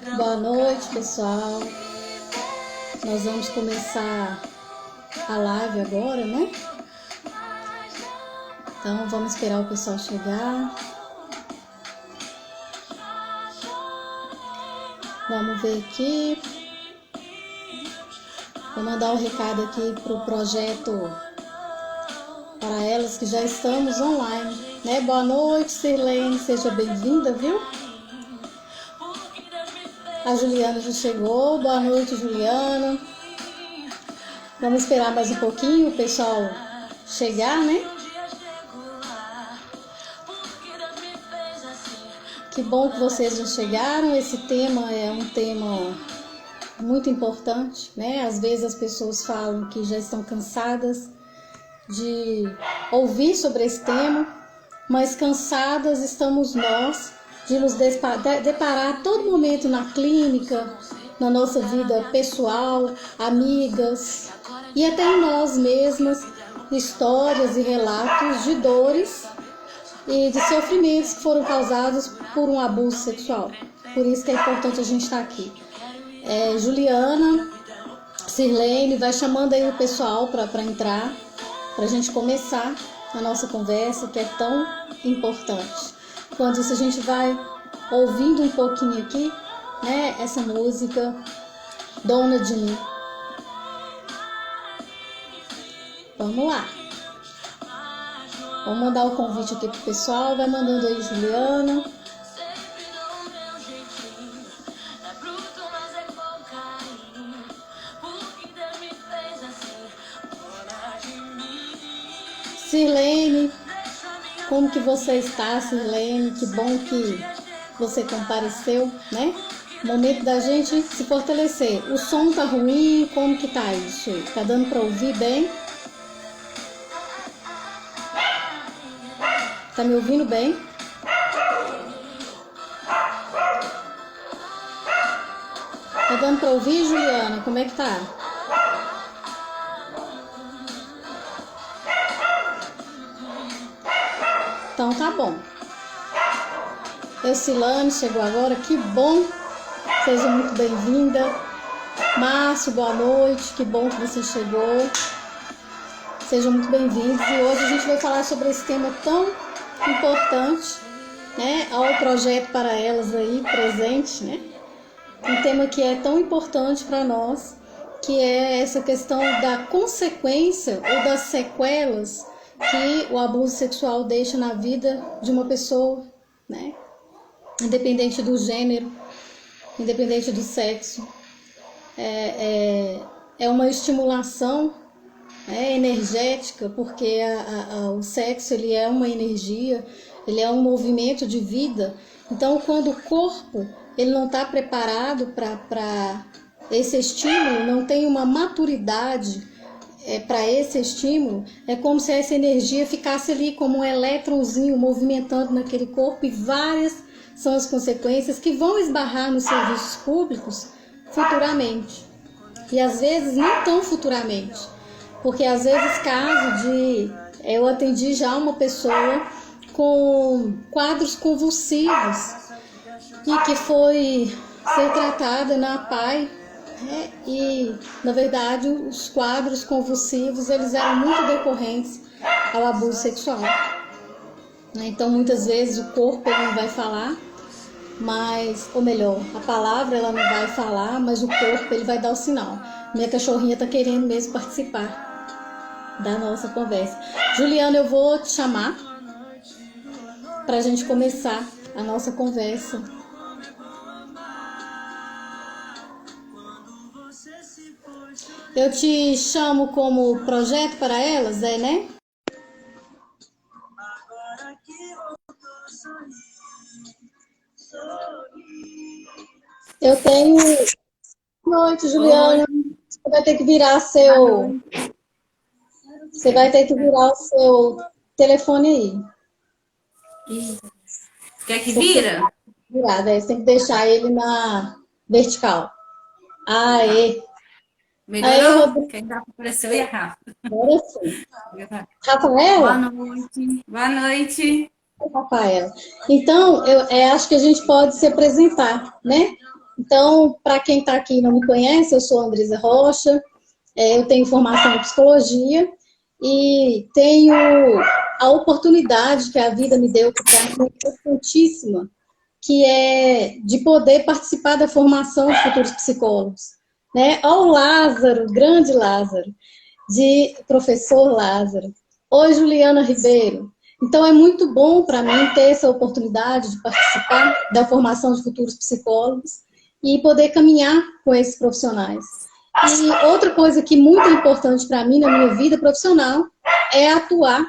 Boa noite, pessoal. Nós vamos começar a live agora, né? Então, vamos esperar o pessoal chegar. Vamos ver aqui. Vou mandar um recado aqui para o projeto para elas que já estamos online, né? Boa noite, Sirlene, seja bem-vinda, viu? A Juliana já chegou. Boa noite, Juliana. Vamos esperar mais um pouquinho o pessoal chegar, né? Que bom que vocês já chegaram. Esse tema é um tema muito importante, né? Às vezes as pessoas falam que já estão cansadas de ouvir sobre esse tema, mas cansadas estamos nós de nos deparar a todo momento na clínica, na nossa vida pessoal, amigas e até em nós mesmas, histórias e relatos de dores e de sofrimentos que foram causados por um abuso sexual. Por isso que é importante a gente estar aqui. Juliana, Sirlene, vai chamando aí o pessoal para entrar, para a gente começar a nossa conversa, que é tão importante. Enquanto isso, a gente vai ouvindo um pouquinho aqui, né, essa música, Dona de Mim. Vamos lá. Vamos mandar o convite aqui pro pessoal. Vai mandando aí, Juliana. Sirlene, como que você está, Sirlene? Que bom que você compareceu, né? Momento da gente se fortalecer. O som tá ruim, como que tá isso? Tá dando para ouvir bem? Tá me ouvindo bem? Tá dando para ouvir, Juliana? Como é que tá? Então tá bom. Eucilane chegou agora, que bom. Seja muito bem-vinda. Márcio, boa noite, que bom que você chegou. Sejam muito bem-vindos. E hoje a gente vai falar sobre esse tema tão importante, né? Ao projeto para elas aí presente, né? Um tema que é tão importante para nós, que é essa questão da consequência ou das sequelas que o abuso sexual deixa na vida de uma pessoa, né? Independente do gênero, independente do sexo. É uma estimulação energética, porque o sexo ele é uma energia, ele é um movimento de vida. Então, quando o corpo ele não está preparado para esse estímulo, não tem uma maturidade para esse estímulo, é como se essa energia ficasse ali como um elétronzinho movimentando naquele corpo, e várias são as consequências que vão esbarrar nos serviços públicos futuramente. E às vezes não tão futuramente, porque às vezes caso de... Eu atendi já uma pessoa com quadros convulsivos e que foi ser tratada na PAI, e na verdade os quadros convulsivos eles eram muito decorrentes ao abuso sexual. Então muitas vezes o corpo ele não vai falar, mas, ou melhor, a palavra ela não vai falar, mas o corpo ele vai dar o sinal. Minha cachorrinha tá querendo mesmo participar da nossa conversa. Juliana, eu vou te chamar pra gente começar a nossa conversa. Eu te chamo como projeto para elas, né? Eu tenho... Boa noite, Juliana. Você vai ter que virar seu... Você vai ter que virar o seu telefone aí. Quer que vira? Virado, aí você tem que deixar ele na vertical. Aê! Melhorou? Aê, quem já apareceu e é rápido. Agora sim. Rafaela? Boa noite. Boa noite. Rafaela. Então, eu acho que a gente pode se apresentar, né? Então, para quem está aqui e não me conhece, eu sou a Andresa Rocha, eu tenho formação em psicologia e tenho a oportunidade que a vida me deu, que para mim é importantíssima, que é de poder participar da formação de futuros psicólogos. Né? Ao Lázaro, grande Lázaro, de professor Lázaro. Oi, Juliana Ribeiro. Então, é muito bom para mim ter essa oportunidade de participar da formação de futuros psicólogos e poder caminhar com esses profissionais. E outra coisa que é muito importante para mim na minha vida profissional é atuar,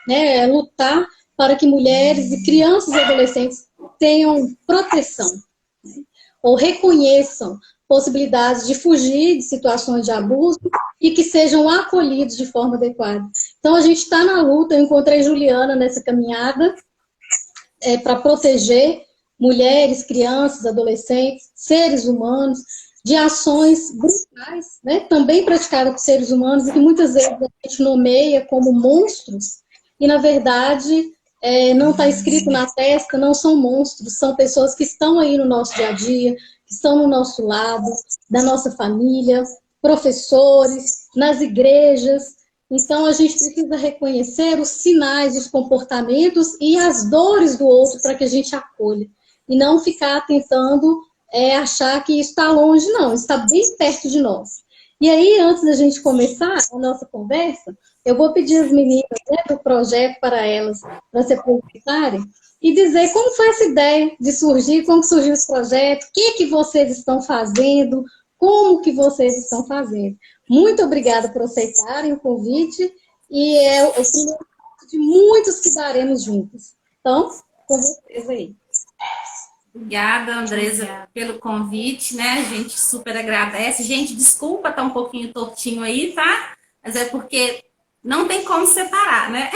né, é lutar para que mulheres e crianças e adolescentes tenham proteção, né, ou reconheçam possibilidades de fugir de situações de abuso e que sejam acolhidos de forma adequada. Então, a gente está na luta, eu encontrei Juliana nessa caminhada para proteger mulheres, crianças, adolescentes, seres humanos, de ações brutais, né, também praticadas por seres humanos, e que muitas vezes a gente nomeia como monstros, e na verdade não está escrito na testa, não são monstros, são pessoas que estão aí no nosso dia a dia, que estão no nosso lado, da nossa família, professores, nas igrejas. Então, a gente precisa reconhecer os sinais, os comportamentos e as dores do outro para que a gente acolha. E não ficar tentando achar que isso está longe, não. Está bem perto de nós. E aí, antes da gente começar a nossa conversa, eu vou pedir às meninas, né, do projeto para elas, para se apresentarem, e dizer como foi essa ideia de surgir, como surgiu esse projeto, o que vocês estão fazendo, como que vocês estão fazendo. Muito obrigada por aceitarem o convite, e é o primeiro de muitos que daremos juntos. Então, com vocês aí. Obrigada, Andresa, pelo convite, né? A gente super agradece. Gente, desculpa, tá um pouquinho tortinho aí, tá? Mas é porque não tem como separar, né?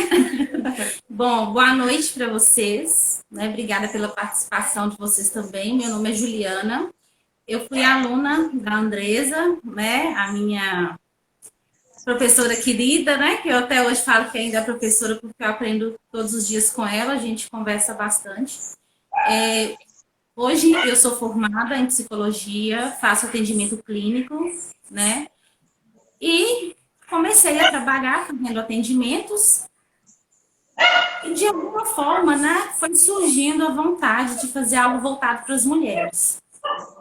Bom, boa noite para vocês, né? Obrigada pela participação de vocês também. Meu nome é Juliana. Eu fui aluna da Andresa, né? A minha professora querida, né? Que eu até hoje falo que ainda é professora porque eu aprendo todos os dias com ela, a gente conversa bastante. Hoje eu sou formada em psicologia, faço atendimento clínico, né? E comecei a trabalhar fazendo atendimentos e de alguma forma, né, foi surgindo a vontade de fazer algo voltado para as mulheres.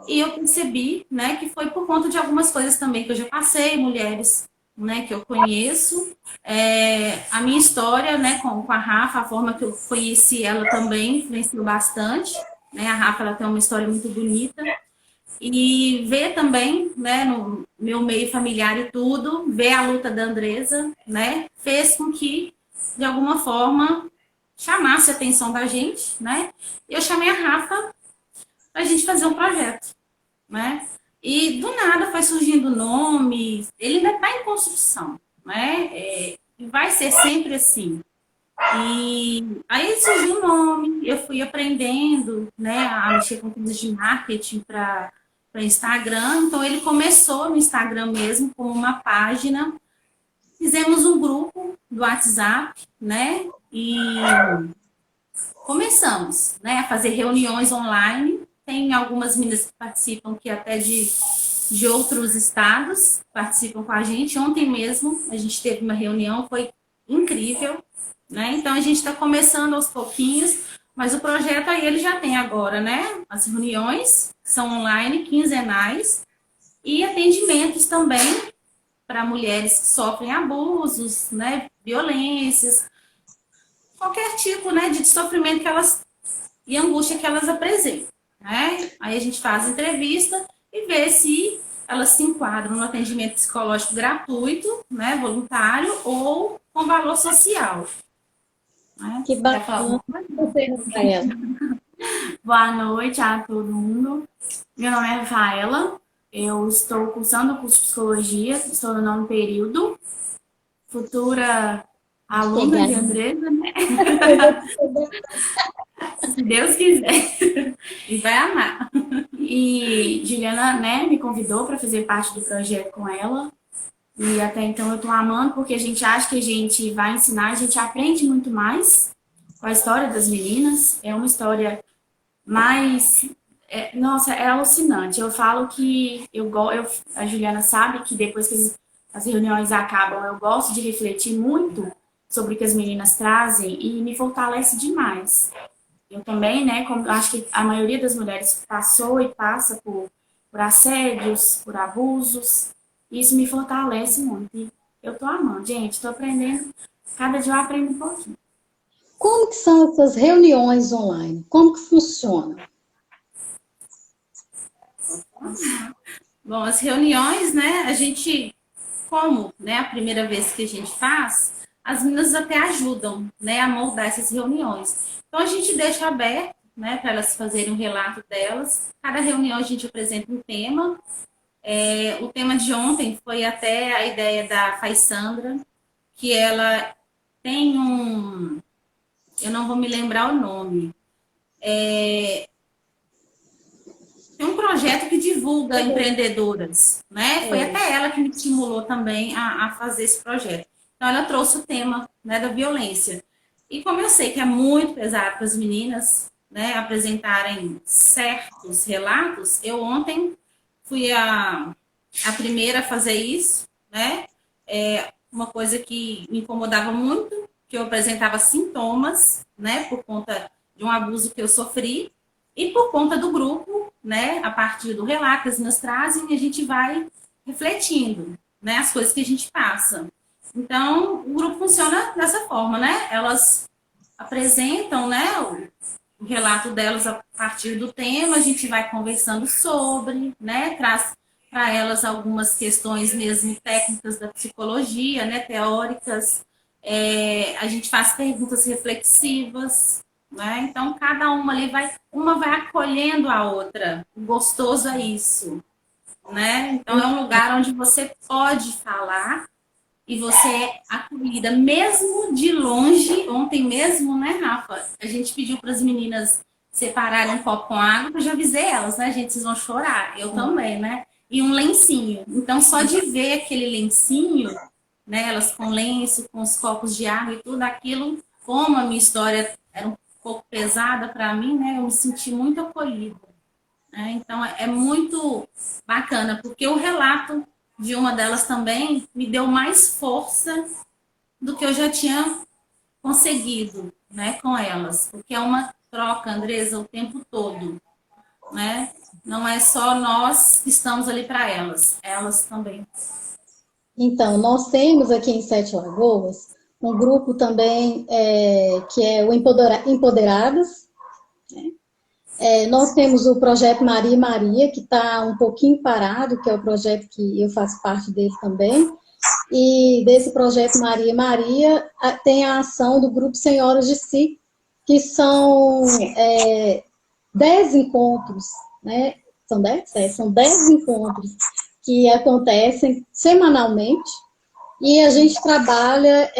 E eu percebi, né, que foi por conta de algumas coisas também que eu já passei, mulheres, né, que eu conheço. A minha história, né, com a Rafa, a forma que eu conheci ela também influenciou bastante. Né? A Rafa, ela tem uma história muito bonita. E ver também, né, no meu meio familiar e tudo, ver a luta da Andresa, né, fez com que, de alguma forma, chamasse a atenção da gente, né? Eu chamei a Rafa para a gente fazer um projeto, né? E do nada foi surgindo o nome, ele ainda está em construção, né? E vai ser sempre assim. E aí surgiu o nome, eu fui aprendendo, né, a mexer com coisas de marketing para Instagram. Então ele começou no Instagram mesmo como uma página. Fizemos um grupo do WhatsApp, né? E começamos, né, a fazer reuniões online. Tem algumas meninas que participam que até de outros estados participam com a gente. Ontem mesmo a gente teve uma reunião, foi incrível, né? Então a gente está começando aos pouquinhos, mas o projeto aí ele já tem agora, né? As reuniões são online, quinzenais, e atendimentos também para mulheres que sofrem abusos, né? Violências, qualquer tipo, né, de sofrimento que elas e angústia que elas apresentam, né? Aí a gente faz entrevista e vê se elas se enquadram no atendimento psicológico gratuito, né, voluntário ou com valor social. Né? Que bacana. Boa noite a todo mundo. Meu nome é Vaela. Eu estou cursando o curso de psicologia, estou no 9º período. Futura aluna de Andresa, né? Se Deus quiser. E vai amar. E Juliana, né, me convidou para fazer parte do projeto com ela. E até então eu estou amando, porque a gente acha que a gente vai ensinar, a gente aprende muito mais com a história das meninas. É uma história mais Nossa, é alucinante. Eu falo que a Juliana sabe que depois que as reuniões acabam, eu gosto de refletir muito sobre o que as meninas trazem e me fortalece demais. Eu também, né, como eu acho que a maioria das mulheres passou e passa por assédios, por abusos, isso me fortalece muito. E eu tô amando, gente, tô aprendendo, cada dia eu aprendo um pouquinho. Como que são essas reuniões online? Como que funciona? Bom, as reuniões, né, a gente, como, né, a primeira vez que a gente faz, as meninas até ajudam, né, a moldar essas reuniões. Então, a gente deixa aberto, né, para elas fazerem um relato delas. Cada reunião a gente apresenta um tema. O tema de ontem foi até a ideia da Faisandra, que ela tem eu não vou me lembrar o nome, tem um projeto que divulga empreendedoras, né? Foi até ela que me estimulou também a fazer esse projeto. Então, ela trouxe o tema, né, da violência. E como eu sei que é muito pesado para as meninas, né, apresentarem certos relatos, eu ontem fui a primeira a fazer isso, né? Uma coisa que me incomodava muito, que eu apresentava sintomas, né, por conta de um abuso que eu sofri, e por conta do grupo, né, a partir do relato que as meninas trazem, a gente vai refletindo, né, as coisas que a gente passa. Então, o grupo funciona dessa forma, né? Elas apresentam, né, o relato delas a partir do tema, a gente vai conversando sobre, né, traz para elas algumas questões mesmo técnicas da psicologia, né, teóricas. A gente faz perguntas reflexivas, né? Então, cada uma ali uma vai acolhendo a outra. O gostoso é isso, né? Então, é um lugar onde você pode falar e você é acolhida, mesmo de longe. Ontem mesmo, né, Rafa? A gente pediu para as meninas separarem um copo com água, eu já avisei elas, né, gente? Vocês vão chorar. Eu também, né? E um lencinho. Então, só de ver aquele lencinho, né, elas com lenço, com os copos de água e tudo aquilo, como a minha história era um pouco pesada para mim, né, eu me senti muito acolhida. Né? Então, é muito bacana, porque o relato de uma delas também me deu mais força do que eu já tinha conseguido, né, com elas. Porque é uma troca, Andresa, o tempo todo, né? Não é só nós que estamos ali para elas também. Então, nós temos aqui em Sete Lagoas um grupo também que é o Empoderadas. Nós temos o projeto Maria e Maria, que está um pouquinho parado, que é o projeto que eu faço parte dele também. E desse projeto Maria e Maria tem a ação do Grupo Senhoras de Si, que são 10 encontros, né? São 10? São 10 encontros que acontecem semanalmente, e a gente trabalha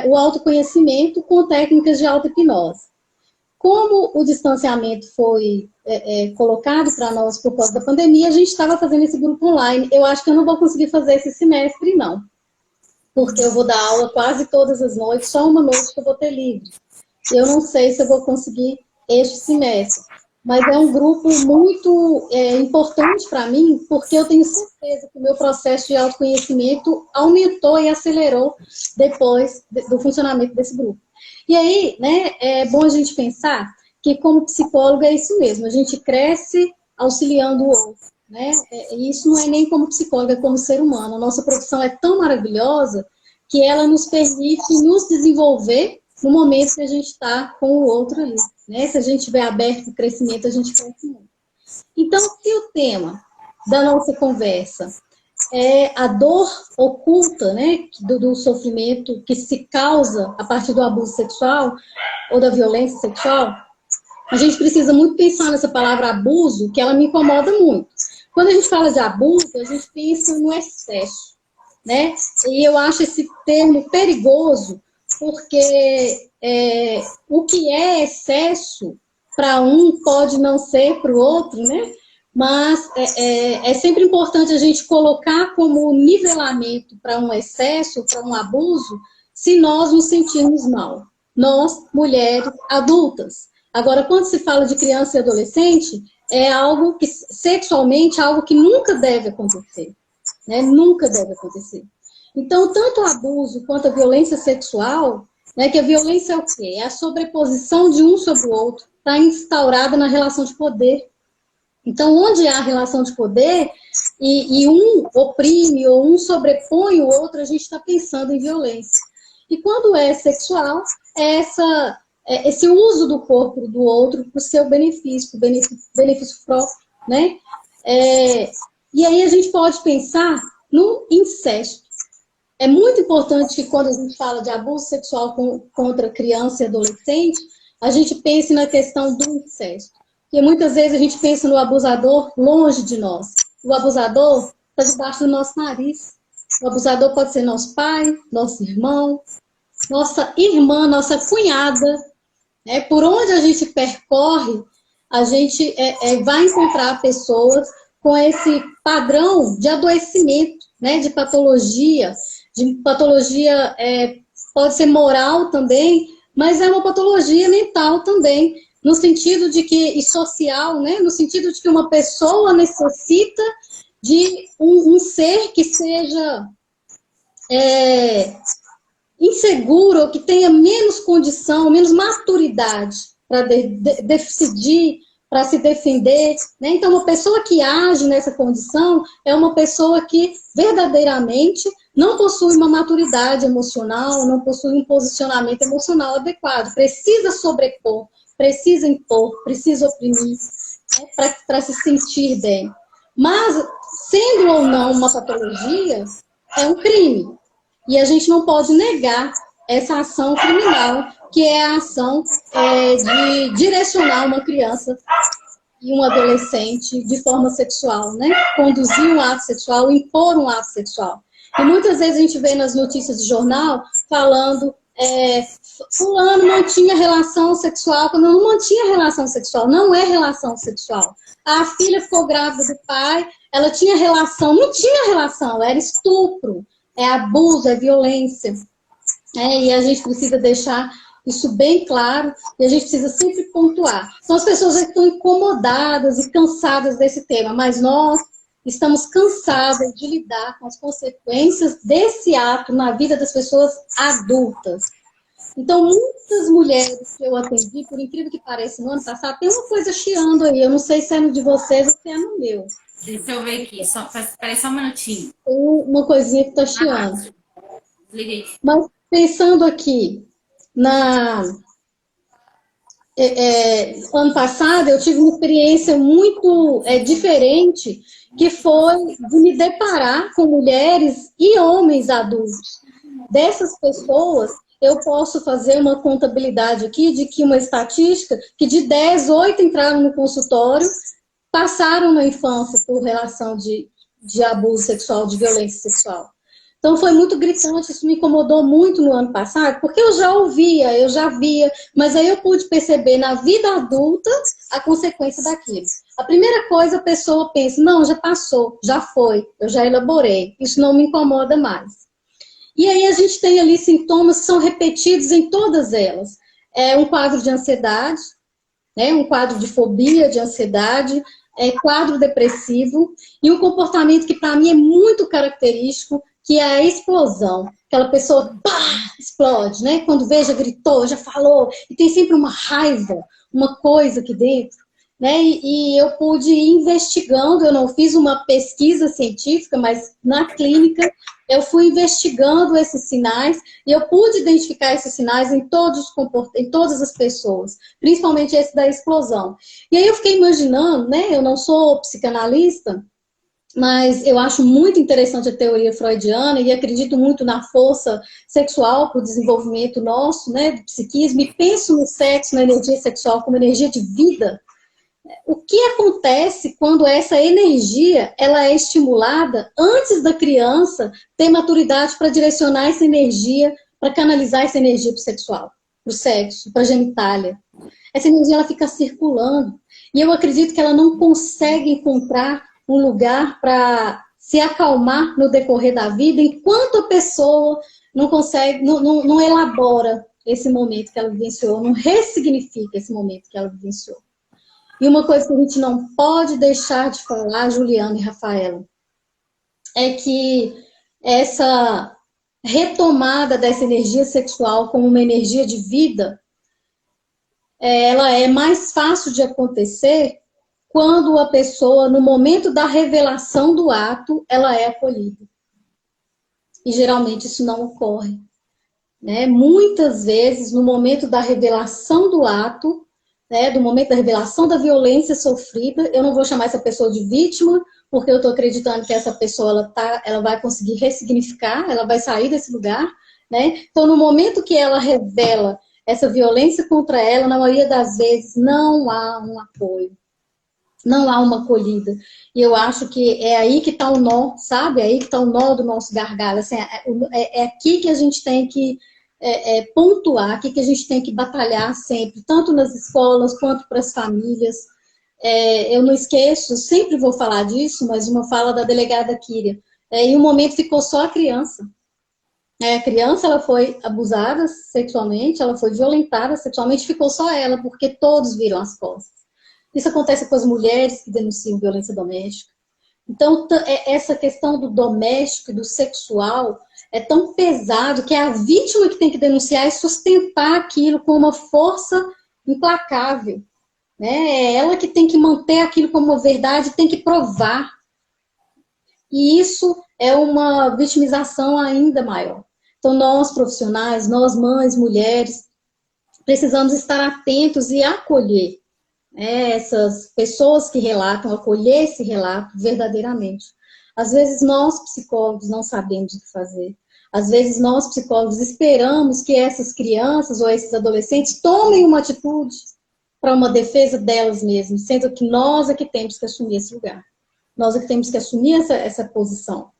o autoconhecimento com técnicas de auto-hipnose. Como o distanciamento foi colocado para nós por causa da pandemia, a gente estava fazendo esse grupo online. Eu acho que eu não vou conseguir fazer esse semestre, não. Porque eu vou dar aula quase todas as noites, só uma noite que eu vou ter livre. Eu não sei se eu vou conseguir este semestre. Mas é um grupo muito importante para mim, porque eu tenho certeza que o meu processo de autoconhecimento aumentou e acelerou depois do funcionamento desse grupo. E aí, né, é bom a gente pensar que como psicólogo é isso mesmo, a gente cresce auxiliando o outro, né? E isso não é nem como psicóloga, é como ser humano. A nossa profissão é tão maravilhosa que ela nos permite nos desenvolver no momento que a gente está com o outro ali, né? Se a gente estiver aberto para o crescimento, a gente cresce muito. Então, se o tema da nossa conversa é a dor oculta, né, do sofrimento que se causa a partir do abuso sexual ou da violência sexual, a gente precisa muito pensar nessa palavra abuso, que ela me incomoda muito. Quando a gente fala de abuso, a gente pensa no excesso, né? E eu acho esse termo perigoso, porque o que é excesso para um pode não ser para o outro, né? Mas é sempre importante a gente colocar como nivelamento para um excesso, para um abuso, se nós nos sentirmos mal. Nós, mulheres adultas. Agora, quando se fala de criança e adolescente, é algo que, sexualmente, é algo que nunca deve acontecer, né? Nunca deve acontecer. Então, tanto o abuso quanto a violência sexual, né, que a violência é o quê? É a sobreposição de um sobre o outro, está instaurada na relação de poder. Então, onde há relação de poder e um oprime ou um sobrepõe o outro, a gente está pensando em violência. E quando é sexual, é esse uso do corpo do outro para o seu benefício, para o benefício próprio, né? E aí a gente pode pensar no incesto. É muito importante que quando a gente fala de abuso sexual contra criança e adolescente, a gente pense na questão do incesto. Porque muitas vezes a gente pensa no abusador longe de nós. O abusador está debaixo do nosso nariz. O abusador pode ser nosso pai, nosso irmão, nossa irmã, nossa cunhada. Né? Por onde a gente percorre, a gente vai encontrar pessoas com esse padrão de adoecimento, né? De patologia pode ser moral também, mas é uma patologia mental também, no sentido de que, e social, né? No sentido de que uma pessoa necessita de um ser que seja inseguro, ou que tenha menos condição, menos maturidade para decidir, para se defender, né? Então, uma pessoa que age nessa condição é uma pessoa que verdadeiramente não possui uma maturidade emocional, não possui um posicionamento emocional adequado, precisa sobrepor, precisa impor, precisa oprimir, né? Para se sentir bem. Mas, sendo ou não uma patologia, é um crime. E a gente não pode negar essa ação criminal, que é a ação de direcionar uma criança e um adolescente de forma sexual, né? Conduzir um ato sexual, impor um ato sexual. E muitas vezes a gente vê nas notícias de jornal falando fulano não tinha relação sexual, quando não mantinha relação sexual, não é relação sexual. A filha ficou grávida do pai, ela tinha relação, não tinha relação, era estupro, é abuso, é violência. E a gente precisa deixar isso bem claro e a gente precisa sempre pontuar. Então as pessoas estão incomodadas e cansadas desse tema, mas nós estamos cansadas de lidar com as consequências desse ato na vida das pessoas adultas. Então, muitas mulheres que eu atendi, por incrível que pareça, no ano passado, tem uma coisa chiando aí, eu não sei se é no de vocês ou se é no meu. Deixa eu ver aqui, espera só um minutinho. Tem uma coisinha que está chiando. Desliguei. Mas pensando aqui, ano passado eu tive uma experiência muito diferente, que foi de me deparar com mulheres e homens adultos. Dessas pessoas, eu posso fazer uma contabilidade aqui de que uma estatística que de 10, 8 entraram no consultório, passaram na infância por relação de abuso sexual, de violência sexual. Então foi muito gritante, isso me incomodou muito no ano passado, porque eu já ouvia, eu já via, mas aí eu pude perceber na vida adulta a consequência daquilo. A primeira coisa, a pessoa pensa, não, já passou, já foi, eu já elaborei, isso não me incomoda mais. E aí a gente tem ali sintomas que são repetidos em todas elas. É um quadro de ansiedade, né, um quadro de fobia, de ansiedade, quadro depressivo, e um comportamento que para mim é muito característico, que é a explosão. Aquela pessoa, pá, explode, né? Quando vê, já gritou, já falou, e tem sempre uma raiva, uma coisa aqui dentro, né? E eu pude ir investigando, eu não fiz uma pesquisa científica, mas na clínica eu fui investigando esses sinais, e eu pude identificar esses sinais em todas as pessoas, principalmente esse da explosão. E aí eu fiquei imaginando, né? Eu não sou psicanalista, mas eu acho muito interessante a teoria freudiana e acredito muito na força sexual para o desenvolvimento nosso, né, do psiquismo, e penso no sexo, na energia sexual como energia de vida. O que acontece quando essa energia ela é estimulada antes da criança ter maturidade para direcionar essa energia, para canalizar essa energia para o sexual, para o sexo, para a genitália? Essa energia ela fica circulando e eu acredito que ela não consegue encontrar um lugar para se acalmar no decorrer da vida, enquanto a pessoa não consegue, não elabora esse momento que ela vivenciou, não ressignifica esse momento que ela vivenciou. E uma coisa que a gente não pode deixar de falar, Juliana e Rafaela, é que essa retomada dessa energia sexual como uma energia de vida, ela é mais fácil de acontecer quando a pessoa, no momento da revelação do ato, ela é acolhida. E geralmente isso não ocorre. Né? Muitas vezes, no momento da revelação do ato, né, do momento da revelação da violência sofrida, eu não vou chamar essa pessoa de vítima, porque eu estou acreditando que essa pessoa ela vai conseguir ressignificar, ela vai sair desse lugar. Né? Então, no momento que ela revela essa violência contra ela, na maioria das vezes, não há um apoio, não há uma acolhida. E eu acho que é aí que está o nó, sabe? É aí que está o nó do nosso gargalo. Assim, é aqui que a gente tem que pontuar, aqui que a gente tem que batalhar sempre, tanto nas escolas quanto para as famílias. Eu não esqueço, sempre vou falar disso, mas uma fala da delegada Kíria. Em um momento ficou só a criança. A criança ela foi abusada sexualmente, ela foi violentada sexualmente, ficou só ela, porque todos viram as costas. Isso acontece com as mulheres que denunciam violência doméstica. Então, essa questão do doméstico e do sexual é tão pesado que é a vítima que tem que denunciar e sustentar aquilo com uma força implacável. Né? É ela que tem que manter aquilo como uma verdade, tem que provar. E isso é uma vitimização ainda maior. Então, nós profissionais, nós mães, mulheres, precisamos estar atentos e acolher essas pessoas que relatam, acolher esse relato verdadeiramente. Às vezes nós, psicólogos, não sabemos o que fazer. Às vezes nós, psicólogos, esperamos que essas crianças ou esses adolescentes tomem uma atitude para uma defesa delas mesmas, sendo que nós é que temos que assumir esse lugar. Nós é que temos que assumir essa posição.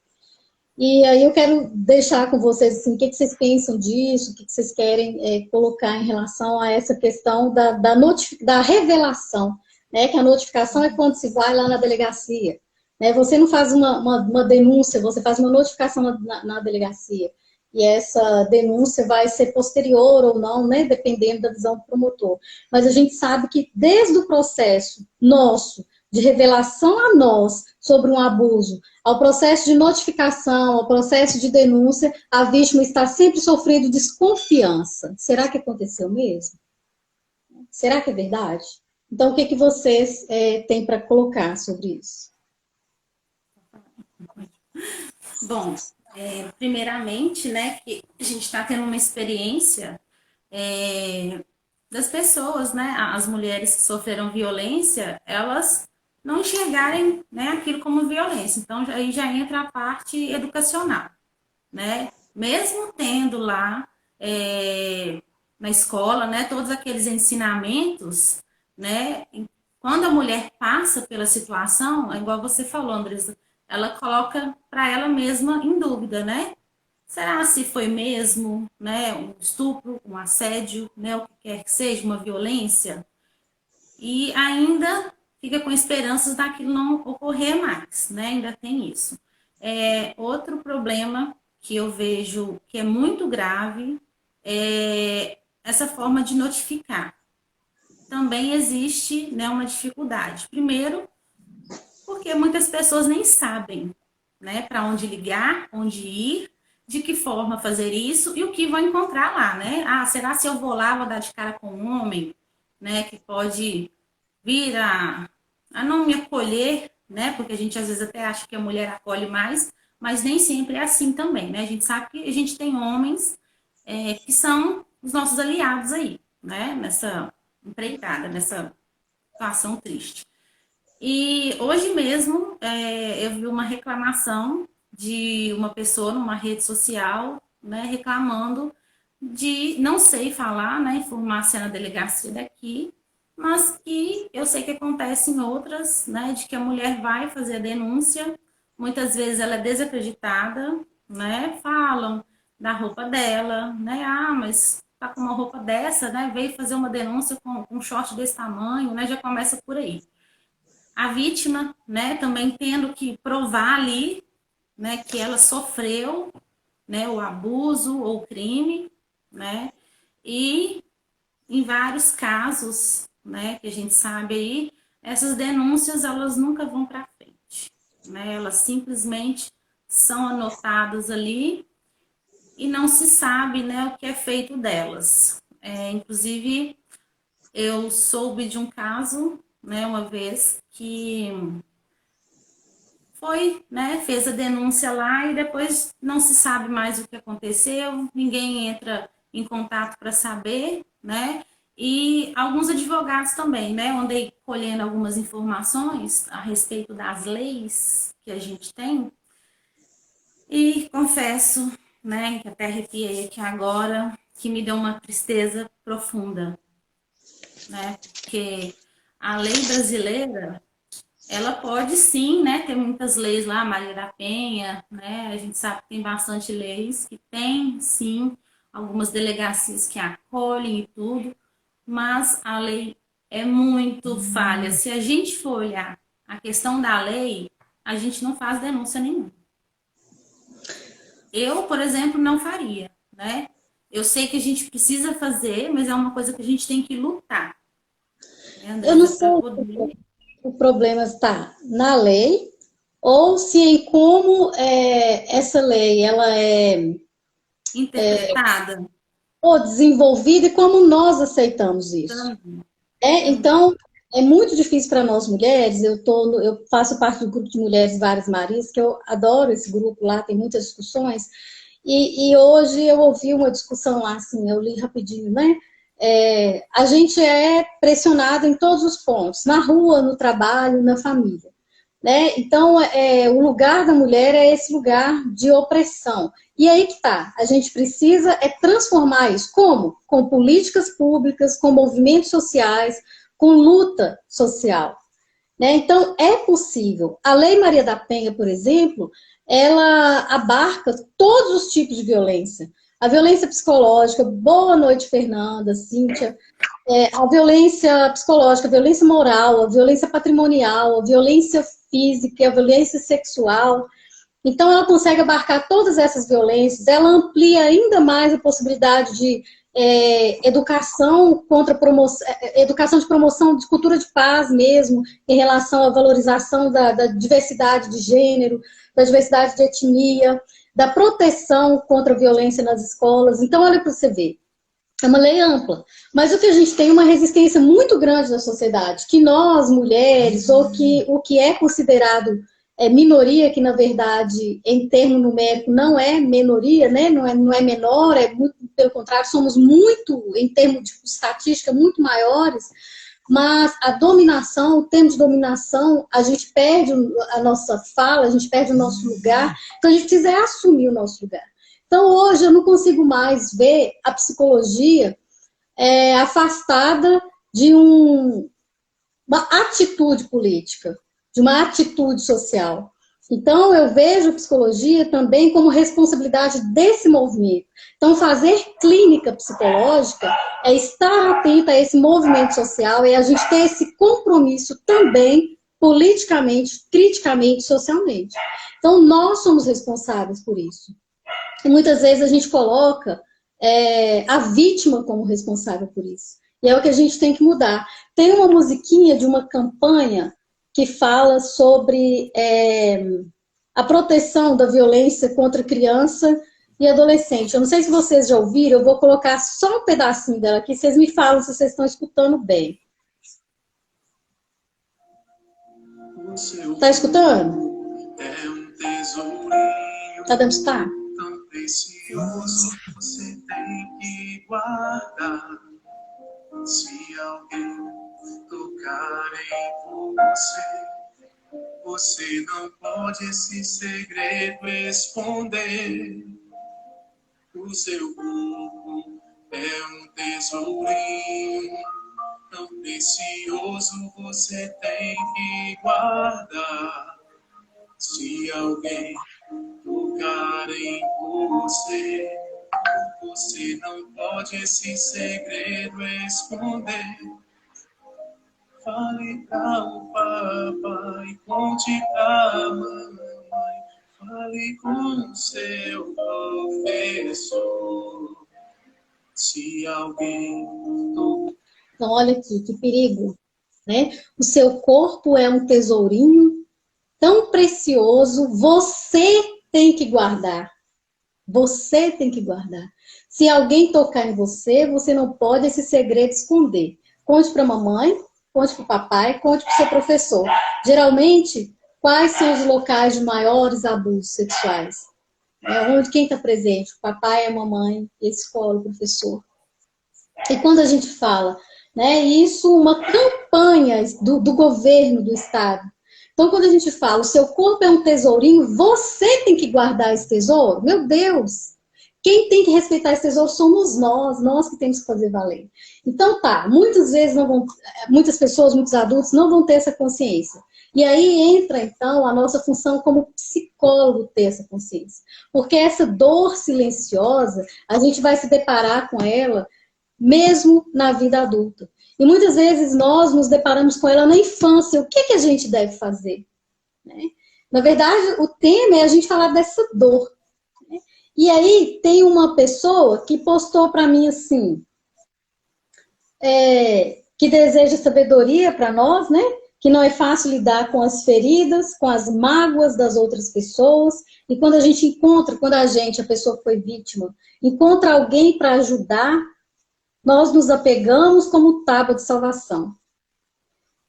E aí eu quero deixar com vocês assim, o que vocês pensam disso, o que vocês querem colocar em relação a essa questão da revelação, né? Que a notificação é quando se vai lá na delegacia. Né? Você não faz uma denúncia, você faz uma notificação na delegacia. E essa denúncia vai ser posterior ou não, né? Dependendo da visão do promotor. Mas a gente sabe que desde o processo nosso, de revelação a nós sobre um abuso, ao processo de notificação, ao processo de denúncia, a vítima está sempre sofrendo desconfiança. Será que aconteceu mesmo? Será que é verdade? Então, o que vocês têm para colocar sobre isso? Bom, primeiramente, né, que a gente está tendo uma experiência das pessoas, né, as mulheres que sofreram violência, elas não enxergarem, né, aquilo como violência. Então, aí já entra a parte educacional, né? Mesmo tendo lá na escola, né, todos aqueles ensinamentos, né, quando a mulher passa pela situação, é igual você falou, Andressa, ela coloca para ela mesma em dúvida, né? Será se foi mesmo, né, um estupro, um assédio, né, o que quer que seja, uma violência? E ainda fica com esperanças daquilo não ocorrer mais, né? Ainda tem isso. Outro problema que eu vejo que é muito grave é essa forma de notificar. Também existe, né, uma dificuldade. Primeiro, porque muitas pessoas nem sabem, né, para onde ligar, onde ir, de que forma fazer isso e o que vão encontrar lá, né? Ah, será se eu vou lá, vou dar de cara com um homem, né, que pode vir a não me acolher, né? Porque a gente às vezes até acha que a mulher acolhe mais, mas nem sempre é assim também, né? A gente sabe que a gente tem homens que são os nossos aliados aí, né? Nessa empreitada, nessa situação triste. E hoje mesmo eu vi uma reclamação de uma pessoa numa rede social, né, reclamando de não sei falar, né, informar se é na delegacia daqui, mas que eu sei que acontece em outras, né, de que a mulher vai fazer a denúncia, muitas vezes ela é desacreditada, né, falam da roupa dela, né, ah, mas tá com uma roupa dessa, né, veio fazer uma denúncia com um short desse tamanho, né, já começa por aí. A vítima, né, também tendo que provar ali, né, que ela sofreu, né, o abuso ou o crime, né, e em vários casos, né, que a gente sabe aí, essas denúncias elas nunca vão para frente, né? Elas simplesmente são anotadas ali e não se sabe, né, o que é feito delas. Inclusive, eu soube de um caso, né, uma vez que foi, né, fez a denúncia lá e depois não se sabe mais o que aconteceu, ninguém entra em contato para saber, né? E alguns advogados também, né, andei colhendo algumas informações a respeito das leis que a gente tem e confesso, né, que até arrepiei aqui agora, que me deu uma tristeza profunda, né? Porque a lei brasileira ela pode sim, né, ter muitas leis lá, Maria da Penha, né, a gente sabe que tem bastante leis, que tem sim algumas delegacias que acolhem e tudo, mas a lei é muito falha. Se a gente for olhar a questão da lei, a gente não faz denúncia nenhuma. Eu, por exemplo, não faria, né? Eu sei que a gente precisa fazer, mas é uma coisa que a gente tem que lutar, né, Eu não Andresa, sei para se poder o problema está na lei ou se em como essa lei ela é interpretada ou desenvolvida e como nós aceitamos isso. também. Também. Então, é muito difícil para nós mulheres. Eu faço parte do grupo de mulheres Várias Marias, que eu adoro esse grupo lá, tem muitas discussões. E hoje eu ouvi uma discussão lá, assim, eu li rapidinho, né? A gente é pressionado em todos os pontos, na rua, no trabalho, na família. Né? Então, o lugar da mulher é esse lugar de opressão. E aí que tá, a gente precisa transformar isso. Como? Com políticas públicas, com movimentos sociais, com luta social. Né? Então, é possível. A Lei Maria da Penha, por exemplo, ela abarca todos os tipos de violência. A violência psicológica, boa noite, Fernanda, Cíntia, a violência psicológica, a violência moral, a violência patrimonial, a violência física, a violência sexual. Então, ela consegue abarcar todas essas violências, ela amplia ainda mais a possibilidade de educação contra promoção, educação de promoção de cultura de paz mesmo, em relação à valorização da diversidade de gênero, da diversidade de etnia, da proteção contra a violência nas escolas. Então, olha para você ver. É uma lei ampla. Mas o que a gente tem é uma resistência muito grande da sociedade, que nós, mulheres, ou que o que é considerado minoria, que na verdade, em termo numérico, não é minoria, né? Não é menor, é muito, pelo contrário, somos muito, em termos de estatística, muito maiores, mas a dominação, o termo de dominação, a gente perde a nossa fala, a gente perde o nosso lugar, então a gente precisa assumir o nosso lugar. Então, hoje, eu não consigo mais ver a psicologia afastada de uma atitude política, de uma atitude social. Então, eu vejo a psicologia também como responsabilidade desse movimento. Então, fazer clínica psicológica é estar atento a esse movimento social e a gente ter esse compromisso também politicamente, criticamente, socialmente. Então, nós somos responsáveis por isso. E muitas vezes a gente coloca a vítima como responsável por isso. E é o que a gente tem que mudar. Tem uma musiquinha de uma campanha que fala sobre a proteção da violência contra criança e adolescente. Eu não sei se vocês já ouviram, eu vou colocar só um pedacinho dela aqui, vocês me falam se vocês estão escutando bem. Tá escutando? É um tesourinho. Tá dando estar? Tão precioso, você tem que guardar. Se alguém tocar em você não pode esse segredo esconder. O seu corpo é um tesourinho tão precioso, você tem que guardar. Se alguém tocar em você não pode esse segredo esconder. Fale pra o papai, conte pra mamãe, fale com seu professor. Se alguém tocar... Então, olha aqui, que perigo. né? O seu corpo é um tesourinho tão precioso, você tem que guardar. Você tem que guardar. Se alguém tocar em você, você não pode esse segredo esconder. Conte para a mamãe, conte para o papai, conte para o seu professor. Geralmente, quais são os locais de maiores abusos sexuais? Onde quem está presente? O papai, a mamãe, a escola, o professor. E quando a gente fala, né, isso uma campanha do governo, do Estado. Então, quando a gente fala, o seu corpo é um tesourinho, você tem que guardar esse tesouro? Meu Deus! Quem tem que respeitar esse tesouro somos nós que temos que fazer valer. Então, tá, muitas vezes muitas pessoas, muitos adultos não vão ter essa consciência. E aí entra, então, a nossa função como psicólogo ter essa consciência. Porque essa dor silenciosa, a gente vai se deparar com ela mesmo na vida adulta. E muitas vezes nós nos deparamos com ela na infância. O que a gente deve fazer? Né? Na verdade, o tema é a gente falar dessa dor. Né? E aí tem uma pessoa que postou para mim assim, que deseja sabedoria para nós, né? Que não é fácil lidar com as feridas, com as mágoas das outras pessoas. E quando a gente encontra, a pessoa que foi vítima, encontra alguém para ajudar, nós nos apegamos como tábua de salvação.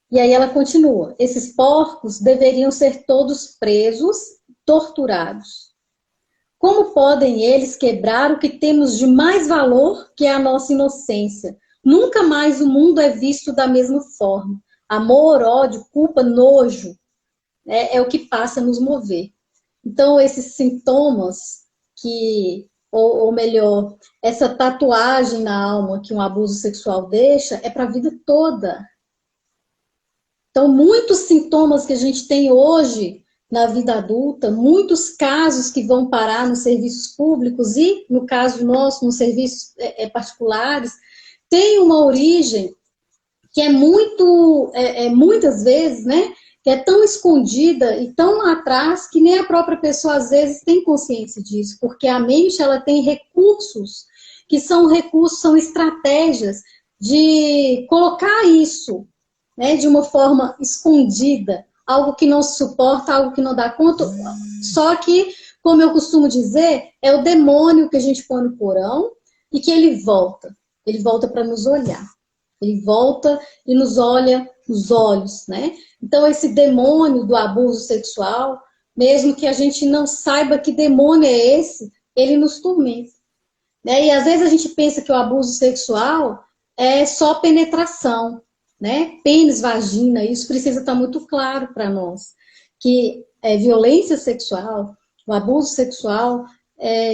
E aí ela continua. Esses porcos deveriam ser todos presos, torturados. Como podem eles quebrar o que temos de mais valor, que é a nossa inocência? Nunca mais o mundo é visto da mesma forma. Amor, ódio, culpa, nojo, é o que passa a nos mover. Então, esses sintomas ou melhor, essa tatuagem na alma que um abuso sexual deixa é para a vida toda. Então, muitos sintomas que a gente tem hoje na vida adulta, muitos casos que vão parar nos serviços públicos e, no caso nosso, nos serviços particulares, tem uma origem que é muitas vezes, né, que é tão escondida e tão lá atrás que nem a própria pessoa, às vezes, tem consciência disso, porque a mente, ela tem recursos, são estratégias de colocar isso, né, de uma forma escondida, algo que não se suporta, algo que não dá conta, só que, como eu costumo dizer, é o demônio que a gente põe no porão e que ele volta para nos olhar. Ele volta e nos olha nos olhos, né? Então, esse demônio do abuso sexual, mesmo que a gente não saiba que demônio é esse, ele nos tormenta. Né? E às vezes a gente pensa que o abuso sexual é só penetração, né? Pênis, vagina, isso precisa estar muito claro para nós. Que violência sexual, o abuso sexual,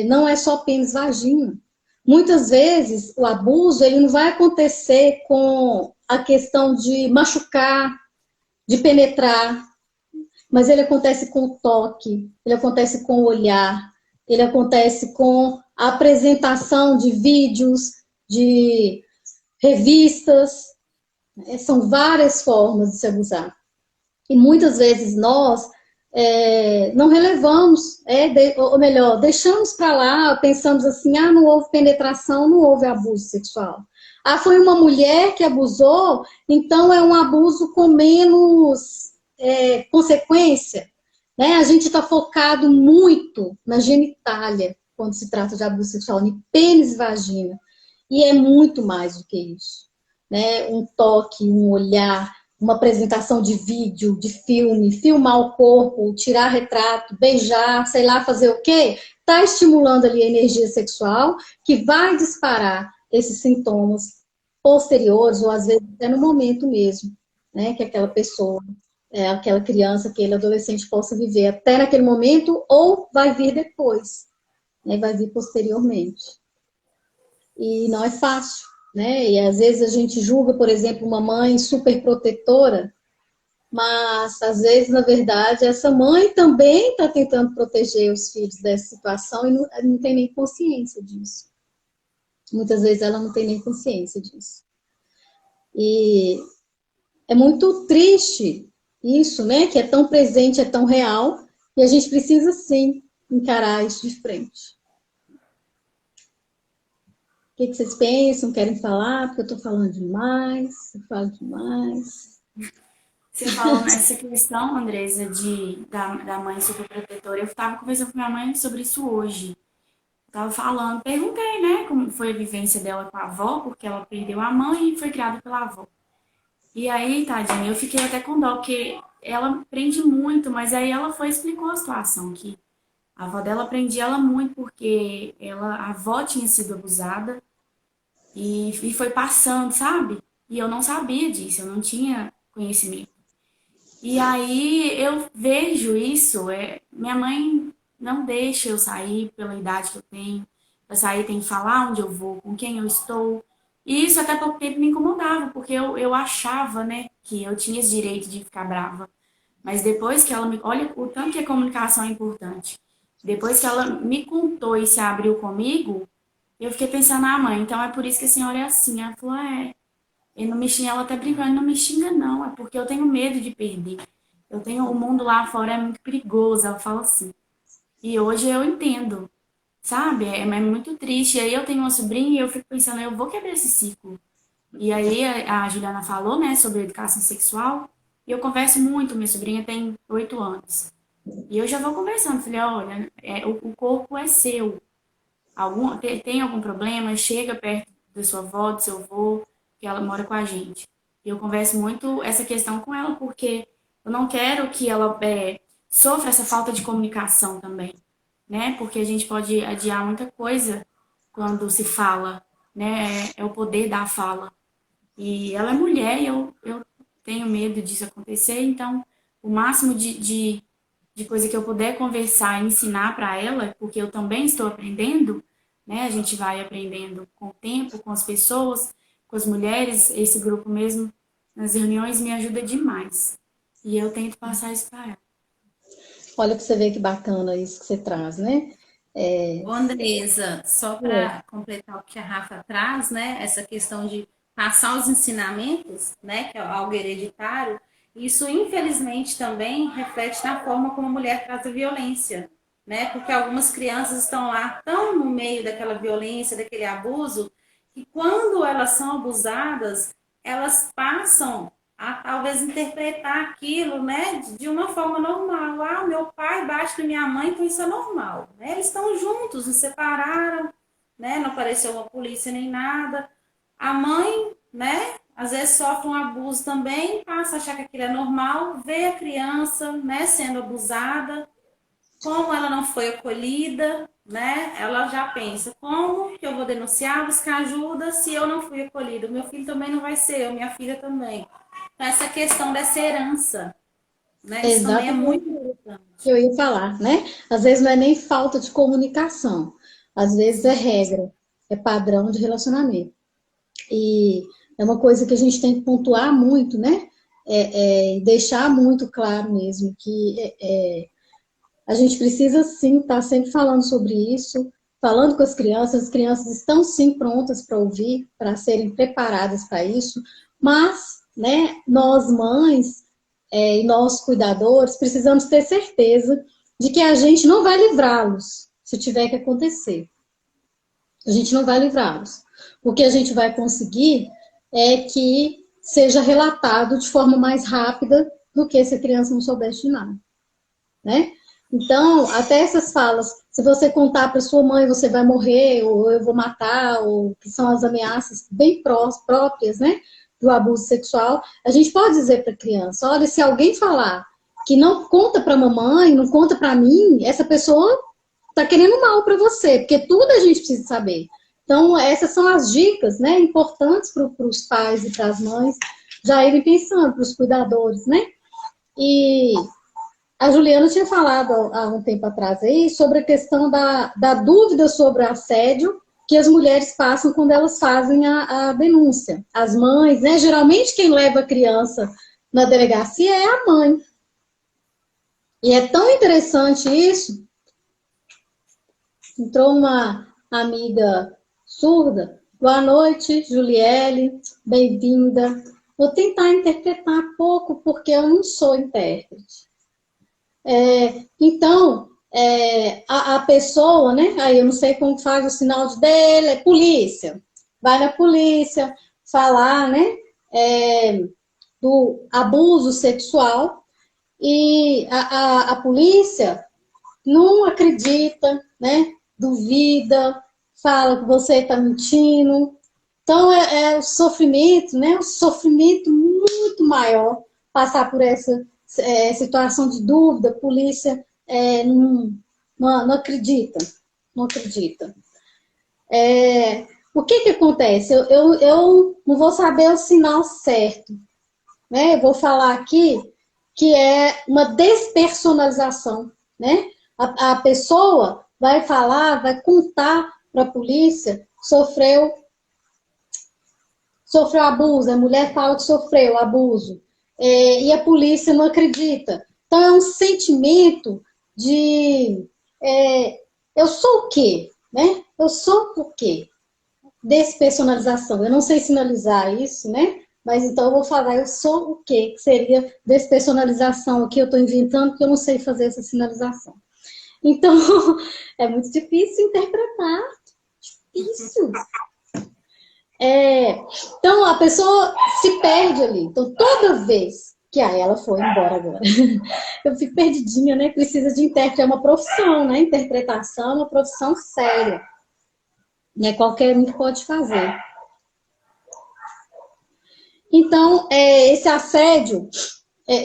não é só pênis, vagina. Muitas vezes, o abuso ele não vai acontecer com a questão de machucar, de penetrar, mas ele acontece com o toque, ele acontece com o olhar, ele acontece com a apresentação de vídeos, de revistas. São várias formas de se abusar. E muitas vezes nós não relevamos, ou melhor, deixamos para lá, pensamos assim, não houve penetração, não houve abuso sexual. Foi uma mulher que abusou, então é um abuso com menos consequência. Né? A gente está focado muito na genitália, quando se trata de abuso sexual, em pênis e vagina. E é muito mais do que isso. Né? Um toque, um olhar, uma apresentação de vídeo, de filme, filmar o corpo, tirar retrato, beijar, sei lá, fazer o quê? Está estimulando ali a energia sexual que vai disparar esses sintomas posteriores, ou às vezes até no momento mesmo, né? Que aquela pessoa, aquela criança, aquele adolescente possa viver até naquele momento ou vai vir depois, né? Vai vir posteriormente. E não é fácil. Né? E às vezes a gente julga, por exemplo, uma mãe super protetora, mas às vezes, na verdade, essa mãe também está tentando proteger os filhos dessa situação e não tem nem consciência disso. Muitas vezes ela não tem nem consciência disso. E é muito triste isso, né? Que é tão presente, é tão real, e a gente precisa, sim, encarar isso de frente. O que vocês pensam? Querem falar? Porque eu estou falando demais, eu falo demais. Você falou nessa questão, Andresa, da mãe superprotetora. Eu estava conversando com minha mãe sobre isso hoje. Tava falando, perguntei, né, como foi a vivência dela com a avó, porque ela perdeu a mãe e foi criada pela avó. E aí, tadinha, eu fiquei até com dó, porque ela prende muito, mas aí ela foi e explicou a situação, que a avó dela prendia ela muito porque a avó tinha sido abusada e foi passando, sabe? E eu não sabia disso, eu não tinha conhecimento. E aí eu vejo isso, minha mãe não deixa eu sair pela idade que eu tenho. Para sair tem que falar onde eu vou, com quem eu estou. E isso até pouco tempo me incomodava, porque eu achava, né, que eu tinha esse direito de ficar brava. Mas depois que ela me... Olha o tanto que a comunicação é importante. Depois que ela me contou e se abriu comigo, eu fiquei pensando, ah, mãe, então é por isso que a senhora é assim. Ela falou, é. Ele não me xinga, ela até brincando, não me xinga não, é porque eu tenho medo de perder. Eu tenho, o mundo lá fora é muito perigoso, ela fala assim. E hoje eu entendo, sabe? É muito triste. E aí eu tenho uma sobrinha e eu fico pensando, eu vou quebrar esse ciclo. E aí a Juliana falou, né, sobre educação sexual, e eu converso muito, minha sobrinha tem 8 anos. E eu já vou conversando, falei, olha, o corpo é seu. Tem algum problema, chega perto da sua avó, do seu avô, que ela mora com a gente. E eu converso muito essa questão com ela, porque eu não quero que ela sofra essa falta de comunicação também, né? Porque a gente pode adiar muita coisa quando se fala, né? É o poder da fala. E ela é mulher e eu tenho medo disso acontecer, então o máximo de coisa que eu puder conversar e ensinar para ela, porque eu também estou aprendendo, né? A gente vai aprendendo com o tempo, com as pessoas, com as mulheres, esse grupo mesmo, nas reuniões me ajuda demais. E eu tento passar isso para ela. Olha para você ver que bacana isso que você traz, né? Ô, Andresa, só para completar o que a Rafa traz, né? Essa questão de passar os ensinamentos, né? Que é algo hereditário, isso infelizmente também reflete na forma como a mulher trata a violência, né? Porque algumas crianças estão lá tão no meio daquela violência, daquele abuso, que quando elas são abusadas, elas passam a talvez interpretar aquilo, né, de uma forma normal. Ah, meu pai bate na minha mãe, então isso é normal. Né? Eles estão juntos, se separaram, né, não apareceu uma polícia nem nada. A mãe, né, às vezes sofre um abuso também, passa a achar que aquilo é normal, vê a criança, né, sendo abusada, como ela não foi acolhida, né, ela já pensa, como que eu vou denunciar, buscar ajuda se eu não fui acolhida? O meu filho também não vai ser, minha filha também. Então, essa questão dessa herança, né? Isso também é Exatamente muito importante. o que eu ia falar, né? Às vezes não é nem falta de comunicação, às vezes é regra, é padrão de relacionamento. E é uma coisa que a gente tem que pontuar muito, né? Deixar muito claro mesmo que a gente precisa sim estar sempre falando sobre isso, falando com as crianças estão sim prontas para ouvir, para serem preparadas para isso, mas, né, nós mães e nós cuidadores precisamos ter certeza de que a gente não vai livrá-los se tiver que acontecer. A gente não vai livrá-los. O que a gente vai conseguir é que seja relatado de forma mais rápida do que se a criança não soubesse de nada, né? Então, até essas falas, se você contar para sua mãe, você vai morrer, ou eu vou matar, ou que são as ameaças bem próprias, né, do abuso sexual, a gente pode dizer para a criança, olha, se alguém falar que não conta para a mamãe, não conta para mim, essa pessoa está querendo mal para você, porque tudo a gente precisa saber. Então, essas são as dicas, né, importantes para os pais e para as mães já irem pensando, para os cuidadores, né? E a Juliana tinha falado há um tempo atrás aí sobre a questão da dúvida sobre o assédio que as mulheres passam quando elas fazem a denúncia. As mães, né? Geralmente quem leva a criança na delegacia é a mãe. E é tão interessante isso. Entrou uma amiga surda. Boa noite, Juliele. Bem-vinda. Vou tentar interpretar pouco porque eu não sou intérprete. Então, a pessoa, né? Aí eu não sei como faz o sinal de dele, é polícia. Vai na polícia, falar, né? do abuso sexual e a polícia não acredita, né? Duvida, fala que você está mentindo. Então, é o sofrimento, né? Um sofrimento muito maior passar por essa situação de dúvida. A polícia não acredita, não acredita. O que acontece? Eu não vou saber o sinal certo, né? Eu vou falar aqui que é uma despersonalização, né? A pessoa vai falar, vai contar para a polícia, sofreu abuso, a mulher fala que sofreu abuso, e a polícia não acredita. Então é um sentimento de eu sou o quê? Né? Eu sou o quê? Despersonalização. Eu não sei sinalizar isso, né? Mas então eu vou falar, eu sou o quê? Que seria despersonalização. Aqui eu estou inventando porque eu não sei fazer essa sinalização. Então, é muito difícil interpretar. Difícil. Então, a pessoa se perde ali. Então, toda vez que ela foi embora agora, eu fico perdidinha, né? Precisa de intérprete, é uma profissão, né? Interpretação é uma profissão séria. Não é qualquer um que pode fazer. Então, esse assédio,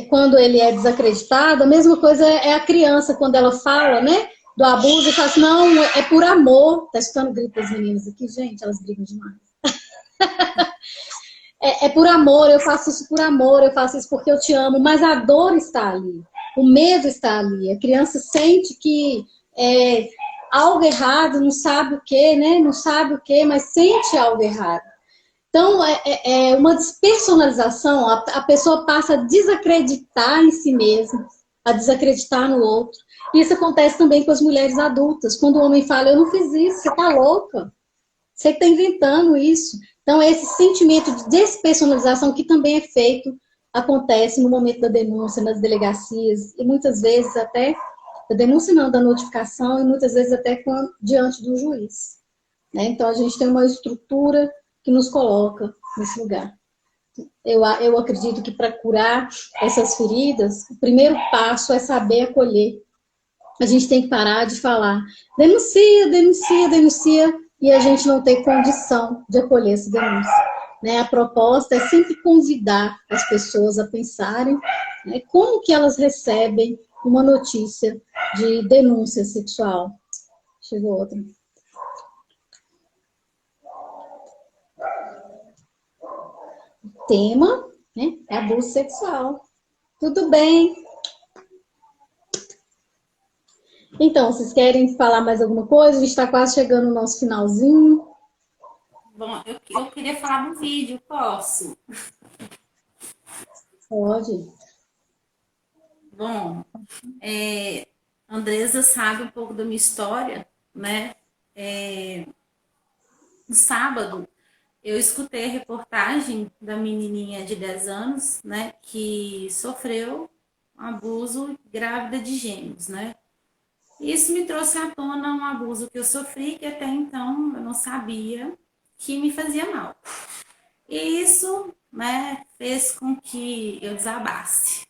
quando ele é desacreditado, a mesma coisa é a criança, quando ela fala, né? Do abuso, e fala assim, não, é por amor. Tá escutando o grito das meninas aqui? Gente, elas brigam demais. É por amor, eu faço isso por amor, eu faço isso porque eu te amo, mas a dor está ali, o medo está ali, a criança sente que algo errado, não sabe o que, né? Não sabe o que, mas sente algo errado. Então, é uma despersonalização, a pessoa passa a desacreditar em si mesma, a desacreditar no outro. Isso acontece também com as mulheres adultas, quando o homem fala, eu não fiz isso, você tá louca, você que tá inventando isso. Então, esse sentimento de despersonalização que também é feito, acontece no momento da denúncia, nas delegacias, e muitas vezes até, da denúncia não, da notificação, e muitas vezes até diante do juiz. Né? Então, a gente tem uma estrutura que nos coloca nesse lugar. Eu acredito que para curar essas feridas, o primeiro passo é saber acolher. A gente tem que parar de falar, denuncia, denuncia, denuncia, e a gente não tem condição de acolher essa denúncia. Né? A proposta é sempre convidar as pessoas a pensarem, né, como que elas recebem uma notícia de denúncia sexual. Chegou outra. O tema, né, é abuso sexual. Tudo bem. Então, vocês querem falar mais alguma coisa? A gente está quase chegando no nosso finalzinho. Bom, eu queria falar do vídeo, posso? Pode. Bom, Andresa sabe um pouco da minha história, né? No sábado, eu escutei a reportagem da menininha de 10 anos, né? Que sofreu um abuso grávida de gêmeos, né? Isso me trouxe à tona um abuso que eu sofri, que até então eu não sabia que me fazia mal. E isso, né, fez com que eu desabasse.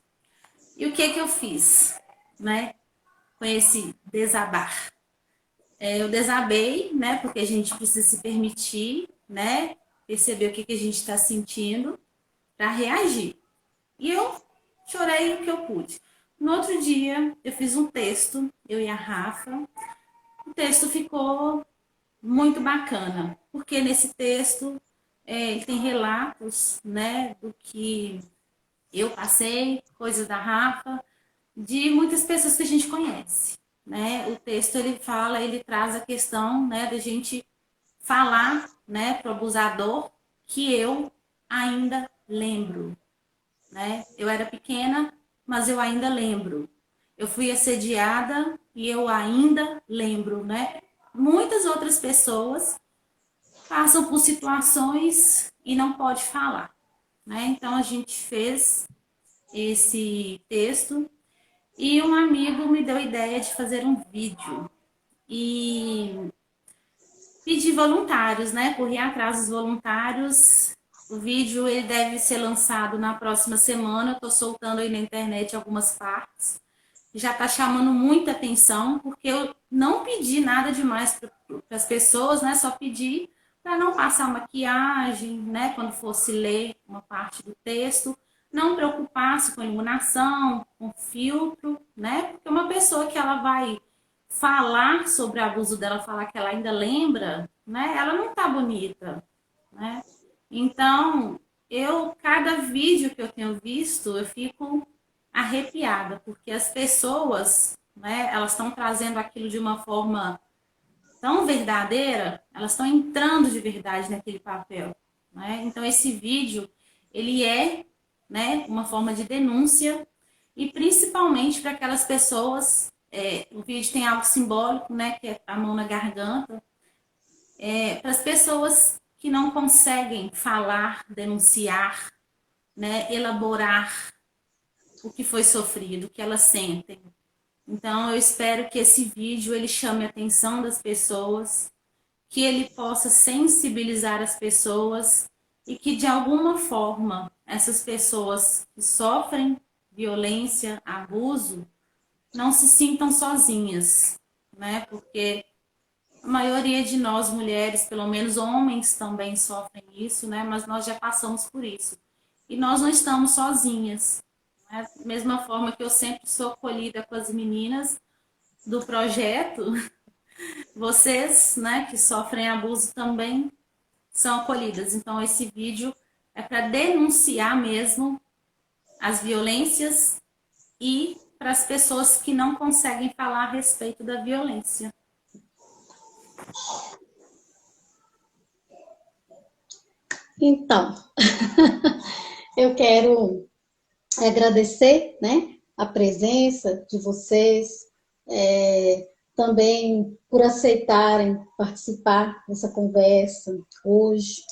E o que eu fiz, né, com esse desabar? Eu desabei, né, porque a gente precisa se permitir, né, perceber o que a gente está sentindo para reagir. E eu chorei o que eu pude. No outro dia, eu fiz um texto, eu e a Rafa. O texto ficou muito bacana, porque nesse texto ele tem relatos, né, do que eu passei, coisas da Rafa, de muitas pessoas que a gente conhece, né? O texto ele traz a questão, né, da gente falar, né, para o abusador que eu ainda lembro, né? Eu era pequena, mas eu ainda lembro. Eu fui assediada e eu ainda lembro, né? Muitas outras pessoas passam por situações e não pode falar, né? Então a gente fez esse texto e um amigo me deu a ideia de fazer um vídeo e pedir voluntários, né? Corri atrás dos voluntários O vídeo ele deve ser lançado na próxima semana. Estou soltando aí na internet algumas partes. Já está chamando muita atenção, porque eu não pedi nada demais para as pessoas, né? Só pedi para não passar maquiagem, né? Quando fosse ler uma parte do texto, não preocupar-se com iluminação, com filtro, né? Porque uma pessoa que ela vai falar sobre o abuso dela, falar que ela ainda lembra, né? Ela não tá bonita, né? Então, cada vídeo que eu tenho visto, eu fico arrepiada, porque as pessoas, né, elas estão trazendo aquilo de uma forma tão verdadeira, elas estão entrando de verdade naquele papel, né? Então, esse vídeo, ele é, né, uma forma de denúncia, e principalmente para aquelas pessoas, o vídeo tem algo simbólico, né, que é a mão na garganta, para as pessoas que não conseguem falar, denunciar, né, elaborar o que foi sofrido, o que elas sentem. Então, eu espero que esse vídeo ele chame a atenção das pessoas, que ele possa sensibilizar as pessoas e que, de alguma forma, essas pessoas que sofrem violência, abuso, não se sintam sozinhas, né? Porque a maioria de nós mulheres, pelo menos homens também sofrem isso, né? Mas nós já passamos por isso. E nós não estamos sozinhas. Né? Da mesma forma que eu sempre sou acolhida com as meninas do projeto, vocês, né, que sofrem abuso também são acolhidas. Então, esse vídeo é para denunciar mesmo as violências e para as pessoas que não conseguem falar a respeito da violência. Então, eu quero agradecer, né, a presença de vocês, também por aceitarem participar dessa conversa hoje.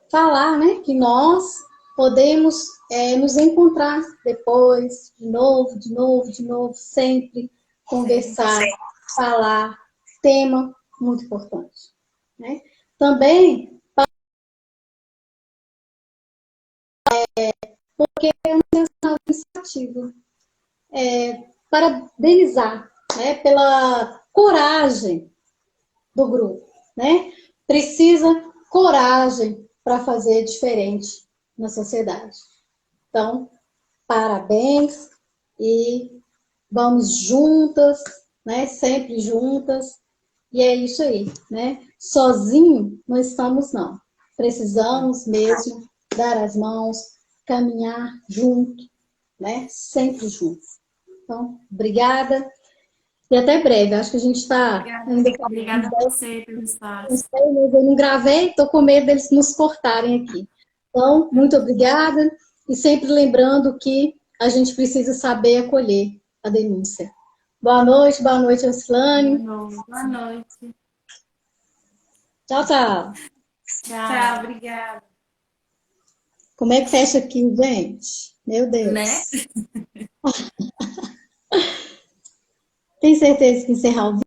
Falar, né, que nós podemos nos encontrar depois, de novo, sempre conversar, falar, tema muito importante, né? Também porque é uma iniciativa, parabenizar, né, pela coragem do grupo, né? Precisa coragem para fazer diferente na sociedade. Então, parabéns e vamos juntas, né? Sempre juntas. E é isso aí, né? Sozinho não estamos, não. Precisamos mesmo dar as mãos, caminhar junto, né? Sempre juntos. Então, obrigada. E até breve. Acho que a gente está ainda. Obrigada a você pelo espaço. Eu não gravei, estou com medo deles nos cortarem aqui. Então, muito obrigada. E sempre lembrando que a gente precisa saber acolher a denúncia. Boa noite, Ancilane. Boa noite. Tchau, tchau. Tchau, obrigada. Como é que fecha aqui, gente? Meu Deus. Né? Tem certeza que encerrar o vídeo?